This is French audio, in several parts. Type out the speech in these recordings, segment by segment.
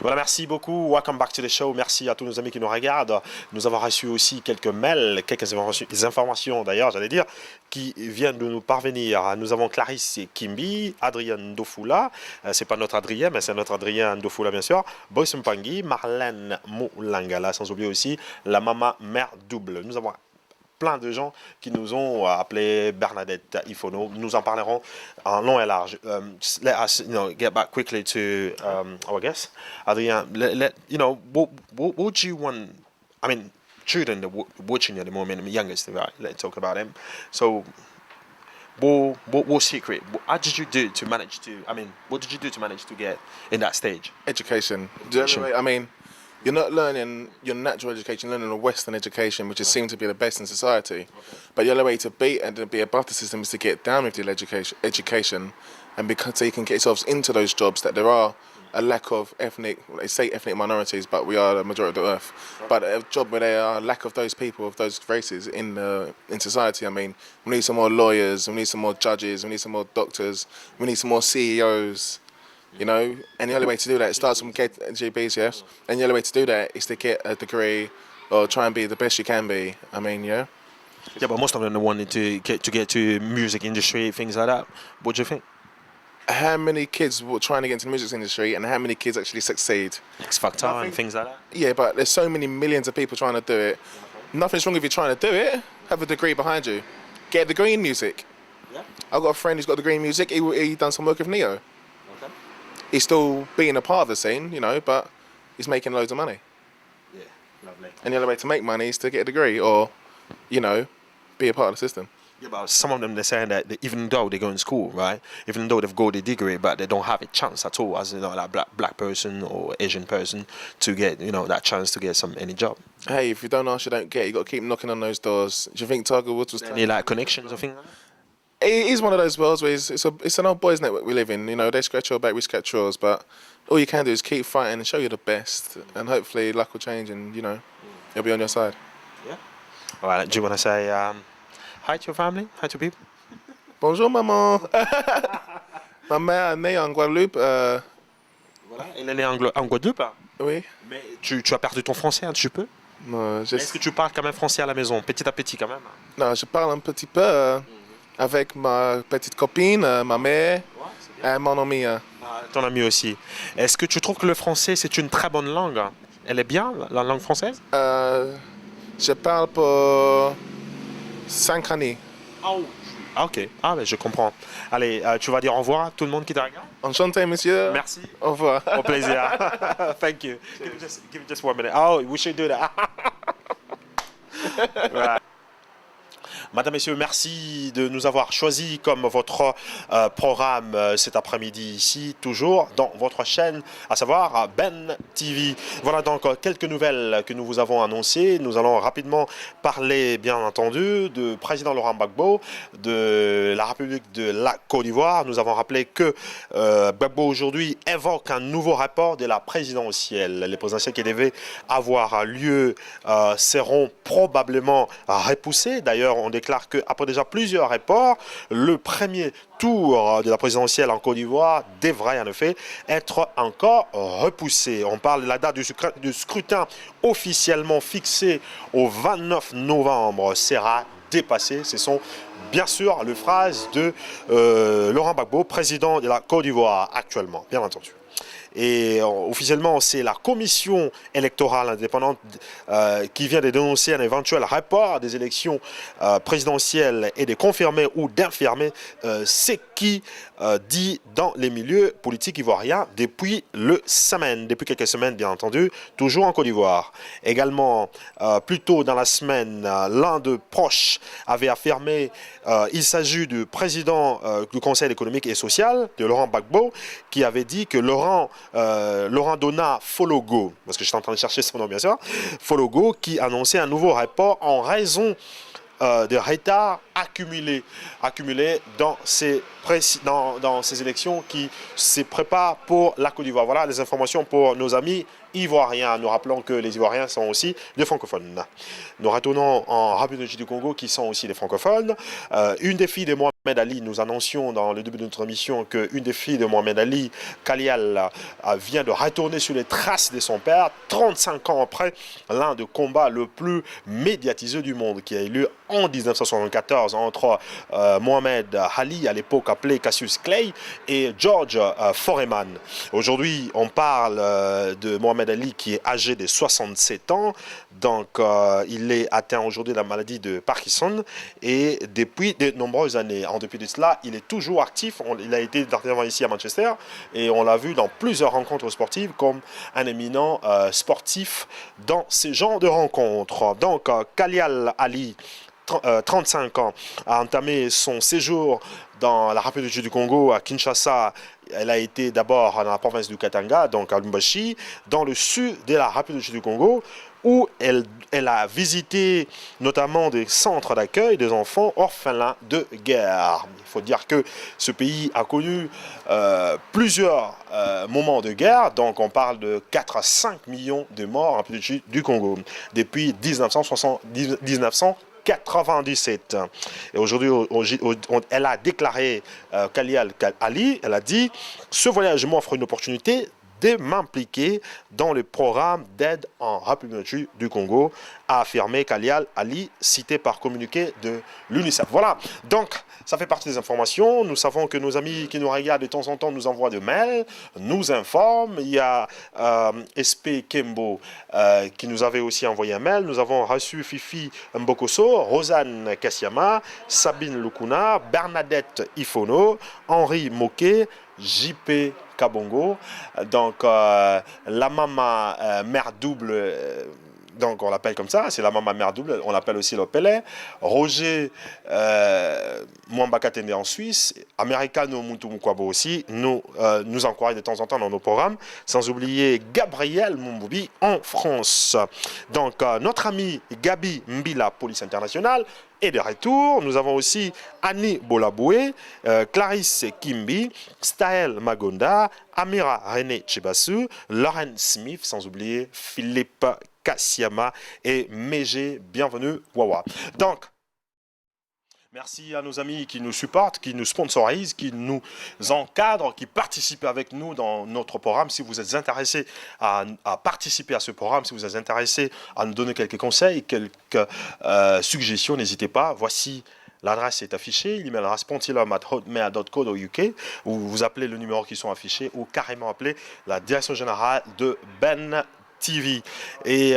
Voilà, merci beaucoup. Welcome back to the show. Merci à tous nos amis qui nous regardent. Nous avons reçu aussi quelques mails, quelques informations d'ailleurs, j'allais dire, qui viennent de nous parvenir. Nous avons Clarisse Kimbi, Adrien Ndofula, c'est pas notre Adrien, mais c'est notre Adrien Ndofula bien sûr, Boyce Mpangi, Marlène Moulangala, sans oublier aussi la maman mère double. Nous avons plein de gens qui nous ont appelé Bernadette Ifono. Nous en parlerons en long et large. Let us, get back quickly to our guest, Adrien. What would you want? I mean, children that watching at the moment, the youngest, right? Let's talk about him. So, what secret? How did you do to manage to? I mean, what did you do to manage to get in that stage? Education. I mean, you're not learning your natural education, you're learning a Western education, which is seemed to be the best in society. Okay. But the only way to beat and to be above the system is to get down with your education and so you can get yourselves into those jobs that there are a lack of they say ethnic minorities, but we are the majority of the earth. Okay. But a job where there are a lack of those people, of those races in society. I mean, we need some more lawyers, we need some more judges, we need some more doctors, we need some more CEOs. And the only way to do that, it starts from GBs, yes. And the only way to do that is to get a degree or try and be the best you can be. I mean, yeah. Yeah, but most of them wanted to get to music industry, things like that. What do you think? How many kids were trying to get into the music industry and how many kids actually succeed? X Factor and things like that? Yeah, but there's so many millions of people trying to do it. Nothing's wrong if you're trying to do it. Have a degree behind you. Get a degree in music. Yeah. I've got a friend who's got a degree in music. He done some work with Neo. He's still being a part of the scene, but he's making loads of money. Yeah, lovely. And the only way to make money is to get a degree or, be a part of the system. Yeah, but some of them, they're saying that even though they go in school, right, even though they've got a degree, but they don't have a chance at all as, that black person or Asian person to get, that chance to get any job. Hey, if you don't ask, you don't get. You got to keep knocking on those doors. Do you think Tiger Woods was... Any, connections or things like that? It is one of those worlds where it's an old boys' network we live in. They scratch your back, we scratch yours. But all you can do is keep fighting and show you the best. And hopefully luck will change and, it'll be on your side. Yeah. All right, do you want to say hi to your family? Hi to people? Bonjour, maman. Ma mère est née en Guadeloupe. Voilà, elle est née en Guadeloupe. Oui. Mais tu as perdu ton français un petit peu? Non, est-ce que tu parles quand même français à la maison, petit à petit quand même? Non, je parle un petit peu. Avec ma petite copine, ma mère, et mon ami. Ton ami aussi. Est-ce que tu trouves que le français, c'est une très bonne langue? Elle est bien, la langue française? Je parle pour 5 années. Ah, ok. Ah, ben, je comprends. Allez, tu vas dire au revoir à tout le monde qui te regarde? Enchanté, monsieur. Merci. Au revoir. Au plaisir. Thank you. Give me just 1 minute. Oh, we should do that. Right. Madame, Messieurs, merci de nous avoir choisi comme votre programme cet après-midi ici, toujours dans votre chaîne, à savoir Ben TV. Voilà donc quelques nouvelles que nous vous avons annoncées. Nous allons rapidement parler, bien entendu, du président Laurent Gbagbo de la République de la Côte d'Ivoire. Nous avons rappelé que Gbagbo aujourd'hui évoque un nouveau rapport de la présidentielle. Les présidentielles qui devaient avoir lieu seront probablement repoussées. D'ailleurs, on déclare qu'après déjà plusieurs reports, le premier tour de la présidentielle en Côte d'Ivoire devrait en effet être encore repoussé. On parle de la date du scrutin officiellement fixée au 29 novembre sera dépassée. Ce sont bien sûr les phrases de Laurent Gbagbo, président de la Côte d'Ivoire actuellement, bien entendu. Et officiellement, c'est la commission électorale indépendante qui vient de dénoncer un éventuel report des élections présidentielles et de confirmer ou d'infirmer ce qui dit dans les milieux politiques ivoiriens depuis quelques semaines, bien entendu, toujours en Côte d'Ivoire. Également, plus tôt dans la semaine, l'un de proches avait affirmé il s'agit du président du Conseil économique et social, de Laurent Gbagbo, qui avait dit que Laurent Dona Fologo, parce que je suis en train de chercher son nom bien sûr, Fologo, qui annonçait un nouveau rapport en raison de retard accumulé dans ces élections qui se préparent pour la Côte d'Ivoire. Voilà les informations pour nos amis ivoiriens. Nous rappelons que les Ivoiriens sont aussi des francophones. Nous retournons en République du Congo qui sont aussi des francophones. Une des filles de Mohamed Ali, nous annoncions dans le début de notre émission qu'une des filles de Mohamed Ali, Kalial, vient de retourner sur les traces de son père 35 ans après l'un des combats le plus médiatisé du monde qui a eu lieu en 1974 entre Mohamed Ali, à l'époque appelé Cassius Clay, et George Foreman. Aujourd'hui, on parle de Mohamed Ali qui est âgé de 67 ans, donc il est atteint aujourd'hui de la maladie de Parkinson et depuis de nombreuses années. En dépit de cela, il est toujours actif. Il a été dernièrement ici à Manchester et on l'a vu dans plusieurs rencontres sportives comme un éminent sportif dans ces genres de rencontres. Donc, Kalial Ali, 35 ans, a entamé son séjour dans la République du Congo à Kinshasa. Elle a été d'abord dans la province du Katanga, donc à Lubumbashi, dans le sud de la République du Congo, où elle a visité notamment des centres d'accueil des enfants orphelins de guerre. Il faut dire que ce pays a connu plusieurs moments de guerre, donc on parle de 4 à 5 millions de morts en République du Congo depuis 1997. Et aujourd'hui, elle a déclaré, Kalial Ali, elle a dit « Ce voyage m'offre une opportunité de m'impliquer dans le programme d'aide en République du Congo », a affirmé Kalial Ali, cité par communiqué de l'UNICEF. Voilà, donc ça fait partie des informations. Nous savons que nos amis qui nous regardent de temps en temps nous envoient des mails, nous informent. Il y a SP Kembo qui nous avait aussi envoyé un mail. Nous avons reçu Fifi Mbokoso, Rosanne Kassiama, Sabine Lukuna, Bernadette Ifono, Henri Moquet, JP Kabongo, donc la maman mère double, donc on l'appelle comme ça, c'est la maman mère double, on l'appelle aussi le Pelé, Roger Mwambakatende en Suisse, Americano Muntumukwabo aussi, nous encourage de temps en temps dans nos programmes, sans oublier Gabriel Mumboubi en France. Donc notre ami Gabi Mbila, Police Internationale, et de retour, nous avons aussi Annie Bolaboué, Clarisse Kimbi, Staël Magonda, Amira René Chibasu, Lauren Smith, sans oublier Philippe Kassiama et Mégé. Bienvenue, Wawa. Donc, merci à nos amis qui nous supportent, qui nous sponsorisent, qui nous encadrent, qui participent avec nous dans notre programme. Si vous êtes intéressé à participer à ce programme, si vous êtes intéressé à nous donner quelques conseils, quelques suggestions, n'hésitez pas. Voici l'adresse est affichée, l'email raspontilum@hotmail.co.uk, où vous appelez le numéro qui sont affichés ou carrément appelez la direction générale de Ben TV. Et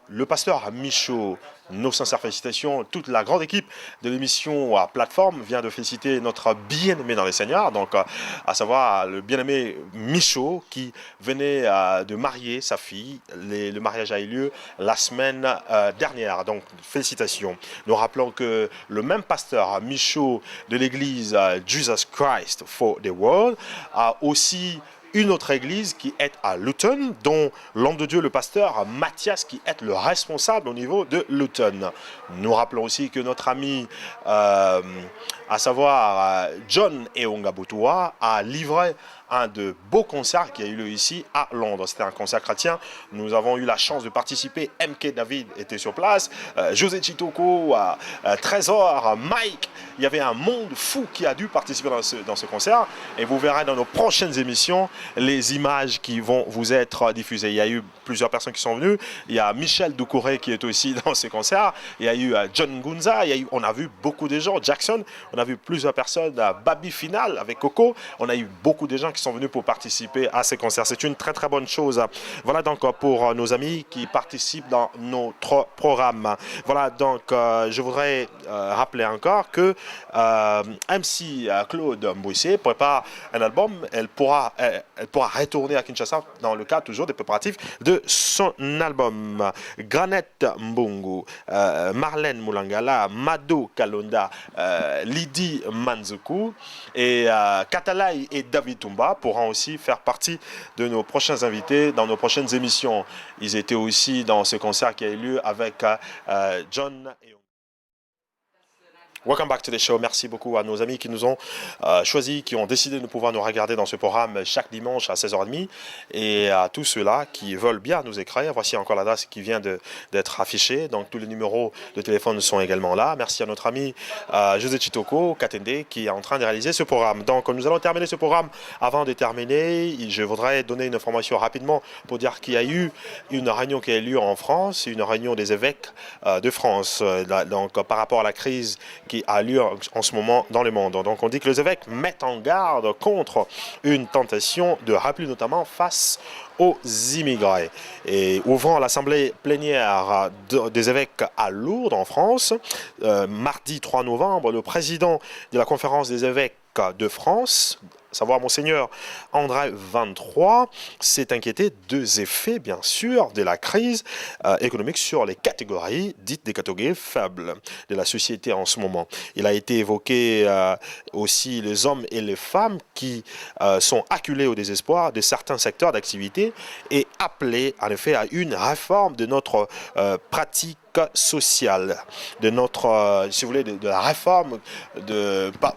le pasteur Michaud, nos sincères félicitations. Toute la grande équipe de l'émission à plateforme vient de féliciter notre bien-aimé dans les Seigneurs, donc à savoir le bien-aimé Michaud qui venait de marier sa fille. Le mariage a eu lieu la semaine dernière, donc félicitations. Nous rappelons que le même pasteur Michaud de l'église Jesus Christ for the World a aussi une autre église qui est à Luton, dont l'homme de Dieu, le pasteur Mathias, qui est le responsable au niveau de Luton. Nous rappelons aussi que notre ami, à savoir John Eongabutua, a livré un de beaux concerts qui a eu lieu ici à Londres. C'était un concert chrétien. Nous avons eu la chance de participer. MK David était sur place. José Chitoko, Trésor, Mike. Il y avait un monde fou qui a dû participer dans ce concert. Et vous verrez dans nos prochaines émissions les images qui vont vous être diffusées. Il y a eu plusieurs personnes qui sont venues. Il y a Michel Doucouré qui est aussi dans ce concert. Il y a eu John Gunza. On a vu beaucoup de gens. Jackson. On a vu plusieurs personnes. Babi Final avec Coco. On a eu beaucoup de gens qui sont venus pour participer à ces concerts. C'est une très très bonne chose. Voilà donc pour nos amis qui participent dans notre programme. Voilà donc je voudrais rappeler encore que MC Claude Mbouissé prépare un album. Elle pourra retourner à Kinshasa dans le cadre toujours des préparatifs de son album. Granette Mbungu, Marlène Moulangala, Mado Kalonda, Lydie Manzuku et Katalai et David Tumba pourront aussi faire partie de nos prochains invités dans nos prochaines émissions. Ils étaient aussi dans ce concert qui a eu lieu avec John et Welcome back to the show. Merci beaucoup à nos amis qui nous ont choisis, qui ont décidé de pouvoir nous regarder dans ce programme chaque dimanche à 16h30 et à tous ceux-là qui veulent bien nous écrire. Voici encore l'adresse qui vient d'être affichée. Donc tous les numéros de téléphone sont également là. Merci à notre ami José Chitoko Katende qui est en train de réaliser ce programme. Donc nous allons terminer ce programme. Avant de terminer, je voudrais donner une information rapidement pour dire qu'il y a eu une réunion qui a eu lieu en France, une réunion des évêques de France. Donc par rapport à la crise qui a lieu en ce moment dans le monde. Donc on dit que les évêques mettent en garde contre une tentation de repli, notamment face aux immigrés. Et ouvrant l'assemblée plénière des évêques à Lourdes en France, mardi 3 novembre, le président de la conférence des évêques de France, savoir Monseigneur André 23, s'est inquiété des effets, bien sûr, de la crise économique sur les catégories dites des catégories faibles de la société en ce moment. Il a été évoqué aussi les hommes et les femmes qui sont acculés au désespoir de certains secteurs d'activité et appelé en effet à une réforme de notre pratique sociale, de notre, si vous voulez, de la réforme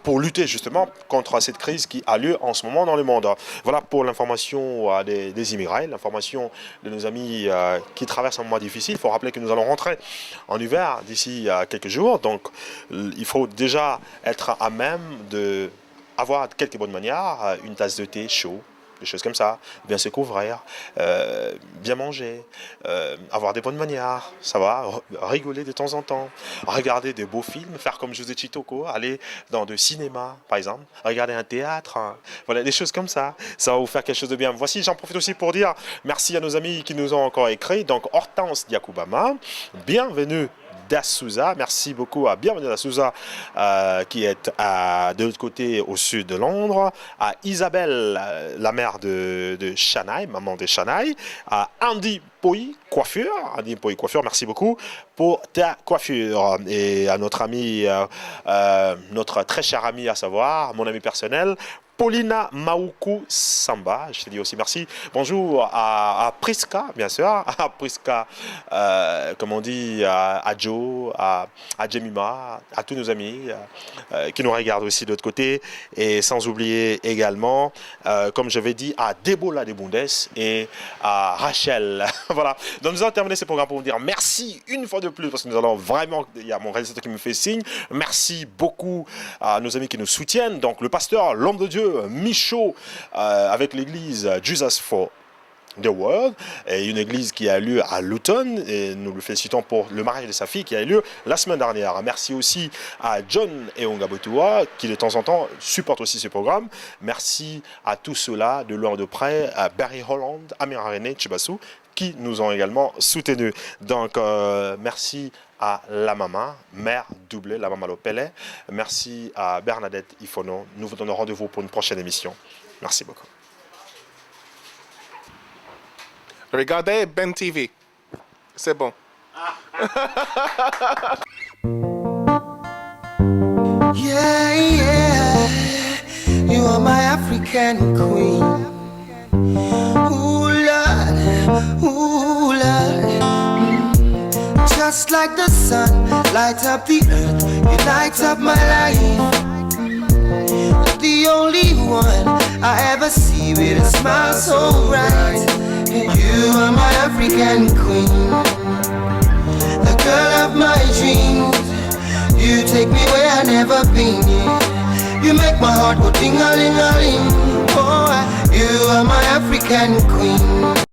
pour lutter justement contre cette crise qui a lieu en ce moment dans le monde. Voilà pour l'information des immigrés, l'information de nos amis qui traversent un moment difficile. Il faut rappeler que nous allons rentrer en hiver d'ici quelques jours, donc il faut déjà être à même d'avoir quelques bonnes manières, une tasse de thé chaud, des choses comme ça, bien se couvrir, bien manger, avoir des bonnes manières, ça va, rigoler de temps en temps, regarder de beaux films, faire comme José Chitoko, aller dans le cinéma, par exemple, regarder un théâtre, voilà, des choses comme ça, ça va vous faire quelque chose de bien. Voici, j'en profite aussi pour dire merci à nos amis qui nous ont encore écrit, donc Hortense Diakoubama, bienvenue d'Assouza. Merci beaucoup à Bienvenue d'Assouza qui est de l'autre côté au sud de Londres, à Isabelle, la mère de Chanaï, maman de Chanaï, à Andy Poy Coiffure. Andy Poy Coiffure, merci beaucoup pour ta coiffure. Et à notre ami, notre très cher ami à savoir, mon ami personnel, Paulina Maoukou Samba, je te dis aussi merci. Bonjour à Priska, bien sûr, à Priska, comme on dit, à Joe, à Jemima, à tous nos amis qui nous regardent aussi de l'autre côté. Et sans oublier également, comme je l'avais dit, à Debola de Bundes et à Rachel. Voilà. Donc nous allons terminer ce programme pour vous dire merci une fois de plus, parce que nous allons vraiment, il y a mon réalisateur qui me fait signe. Merci beaucoup à nos amis qui nous soutiennent. Donc le pasteur, l'homme de Dieu, Michaud, avec l'église Jesus for the World, et une église qui a lieu à Luton, et nous le félicitons pour le mariage de sa fille qui a eu lieu la semaine dernière. Merci aussi à John et Ongabotua qui de temps en temps supportent aussi ce programme. Merci à tous ceux-là de loin de près, à Barry Holland, Amir René, Chibassou, qui nous ont également soutenus. Donc merci à la maman, mère doublée, la maman Lopele. Merci à Bernadette Ifono. Nous vous donnons rendez-vous pour une prochaine émission. Merci beaucoup. Regardez Ben TV. C'est bon. Yeah, yeah. You are my African queen. Ooh, Lord. Ooh, Lord. Just like the sun, light up the earth, you light up my life. The only one I ever see with a smile so bright. You are my African queen, the girl of my dreams. You take me where I've never been. You make my heart go ding-a-ling-a-ling. Oh, you are my African queen.